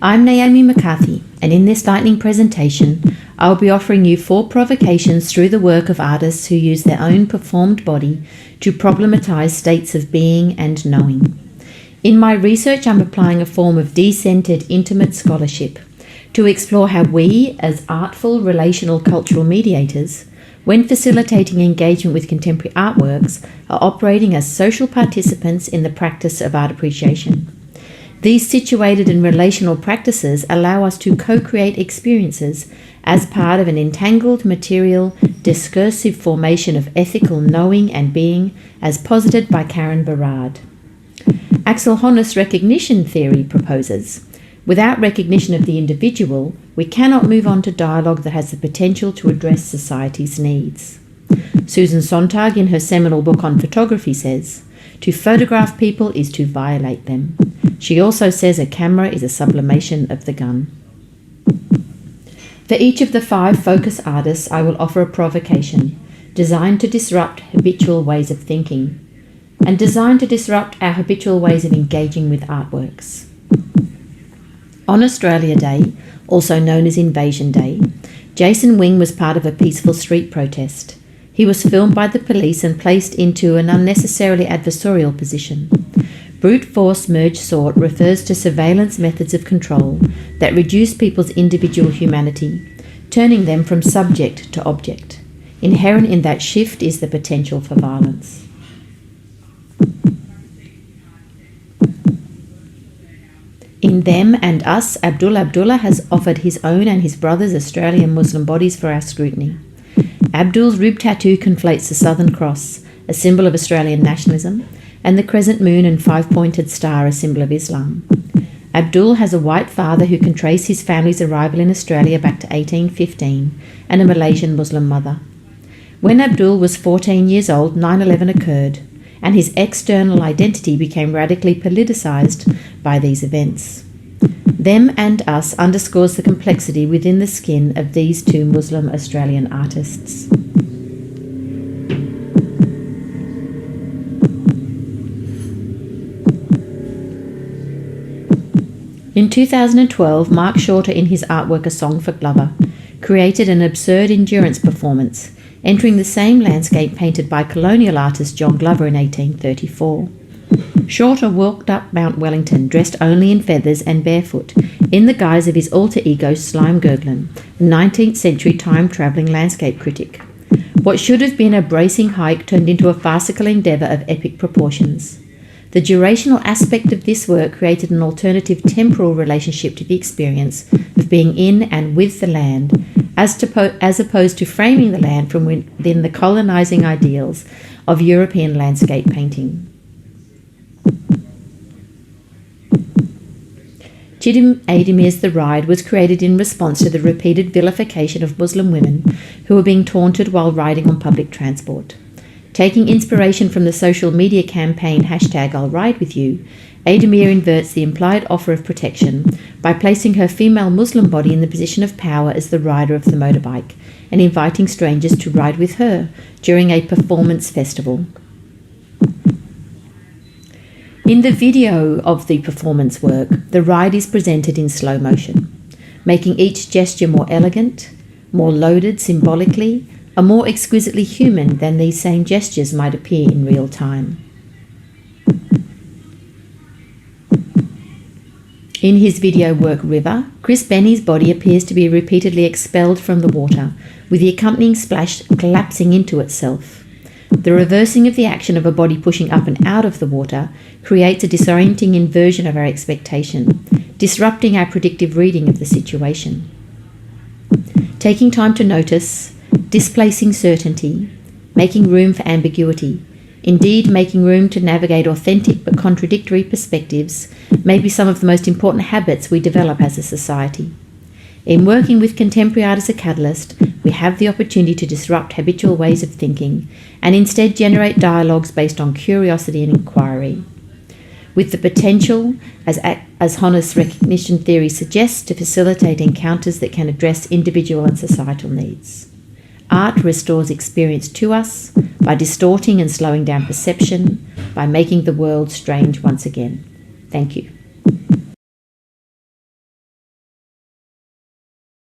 I'm Naomi McCarthy, and in this lightning presentation, I'll be offering you 4 provocations through the work of artists who use their own performed body to problematize states of being and knowing. In my research, I'm applying a form of decentered, intimate scholarship to explore how we, as artful, relational, cultural mediators, when facilitating engagement with contemporary artworks, are operating as social participants in the practice of art appreciation. These situated and relational practices allow us to co-create experiences as part of an entangled, material, discursive formation of ethical knowing and being, as posited by Karen Berard. Axel Honneth's recognition theory proposes, without recognition of the individual, we cannot move on to dialogue that has the potential to address society's needs. Susan Sontag, in her seminal book on photography, says, "To photograph people is to violate them." She also says a camera is a sublimation of the gun. For each of the 5 focus artists, I will offer a provocation designed to disrupt habitual ways of thinking and designed to disrupt our habitual ways of engaging with artworks. On Australia Day, also known as Invasion Day, Jason Wing was part of a peaceful street protest. He was filmed by the police and placed into an unnecessarily adversarial position. Brute force merge sort refers to surveillance methods of control that reduce people's individual humanity, turning them from subject to object. Inherent in that shift is the potential for violence. In Them and Us, Abdullah has offered his own and his brother's Australian Muslim bodies for our scrutiny. Abdul's rib tattoo conflates the Southern Cross, a symbol of Australian nationalism, and the crescent moon and 5-pointed star, a symbol of Islam. Abdul has a white father who can trace his family's arrival in Australia back to 1815 and a Malaysian Muslim mother. When Abdul was 14 years old, 9/11 occurred, and his external identity became radically politicized by these events. Them and Us underscores the complexity within the skin of these 2 Muslim Australian artists. In 2012, Mark Shorter, in his artwork A Song for Glover, created an absurd endurance performance, entering the same landscape painted by colonial artist John Glover in 1834. Shorter walked up Mount Wellington dressed only in feathers and barefoot, in the guise of his alter ego Slime Gurglin, a 19th century time-travelling landscape critic. What should have been a bracing hike turned into a farcical endeavour of epic proportions. The durational aspect of this work created an alternative temporal relationship to the experience of being in and with the land, as opposed to framing the land from within the colonising ideals of European landscape painting. Chidam Adimir's The Ride was created in response to the repeated vilification of Muslim women who were being taunted while riding on public transport. Taking inspiration from the social media campaign #I'llRideWithYou, Ademir inverts the implied offer of protection by placing her female Muslim body in the position of power as the rider of the motorbike and inviting strangers to ride with her during a performance festival. In the video of the performance work, the ride is presented in slow motion, making each gesture more elegant, more loaded symbolically, are more exquisitely human than these same gestures might appear in real time. In his video work River, Chris Benny's body appears to be repeatedly expelled from the water, with the accompanying splash collapsing into itself. The reversing of the action of a body pushing up and out of the water creates a disorienting inversion of our expectation, disrupting our predictive reading of the situation. Taking time to notice, displacing certainty, making room for ambiguity, indeed making room to navigate authentic but contradictory perspectives, may be some of the most important habits we develop as a society. In working with contemporary art as a catalyst, we have the opportunity to disrupt habitual ways of thinking and instead generate dialogues based on curiosity and inquiry, with the potential, as Honneth's recognition theory suggests, to facilitate encounters that can address individual and societal needs. Art restores experience to us by distorting and slowing down perception, by making the world strange once again. Thank you.